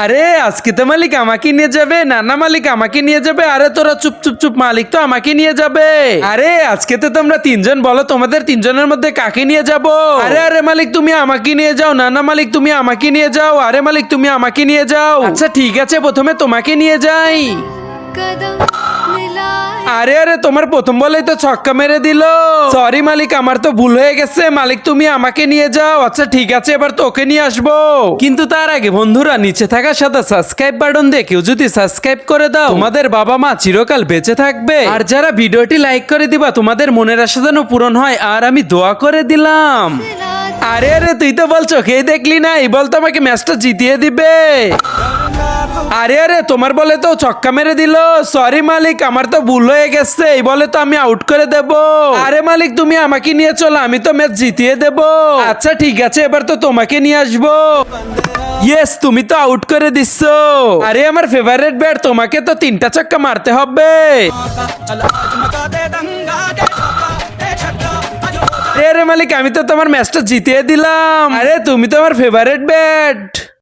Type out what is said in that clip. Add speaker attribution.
Speaker 1: আরে আজকে তো মালিক আমাকে নিয়ে যাবে, নানা মালিক আমাকে নিয়ে যাবে। আরে তোরা চুপ চুপ চুপ, মালিক তো আমাকে নিয়ে যাবে। আরে আজকে তো তোমরা তিনজন, বলো তোমাদের তিনজনের মধ্যে কাকে নিয়ে যাব? আরে আরে মালিক তুমি আমাকে নিয়ে যাও, নানা মালিক তুমি আমাকে নিয়ে যাও, আরে মালিক তুমি আমাকে নিয়ে যাও। আচ্ছা ঠিক আছে, প্রথমে তোমাকে নিয়ে যাই।
Speaker 2: कदम मिलाए
Speaker 1: আরে আরে তোমার প্রথম বলেই তো ছক্কা মেরে দিল। সরি মালিক, আমার তো ভুল হয়ে গেছে। মালিক তুমি আমাকে নিয়ে যাও। আচ্ছা ঠিক আছে, এবার তোকে নিয়ে আসবো। কিন্তু তার আগে বন্ধুরা, নিচে থাকা সাদা সাবস্ক্রাইব বাটন দিয়ে কেউ যদি সাবস্ক্রাইব করে দাও, তোমাদের বাবা মা চিরকাল বেঁচে থাকবে। আর যারা ভিডিওটি লাইক করে দিবা, তোমাদের মনের আশা যেন পূরণ হয়, আর আমি দোয়া করে দিলাম। আরে আরে তুই তো বল চোখেই দেখলি না, এই বল তো আমাকে ম্যাচটা জিতিয়ে দিবে। আরে আরে তোমার বলে তো ছক্কা মেরে দিল। সরি মালিক, আমার তো ভুল হয়ে গেছে, এই বলে তো আমি আউট করে দেব। আরে মালিক তুমি আমাকে নিয়ে চলো, আমি তো ম্যাচ জিতিয়ে দেব। আচ্ছা ঠিক আছে, এবার তো তোমাকে নিয়ে আসবো। ইয়েস, তুমি তো আউট করে দিচ্ছ। আরে আমার ফেভারিট ব্যাট, তোমাকে তো 3টা ছক্কা মারতে হবে। আরে আরে মালিক, আমি তো তোমার ম্যাচটা জিতিয়ে দিলাম। আরে তুমি তো আমার ফেভারিট ব্যাট।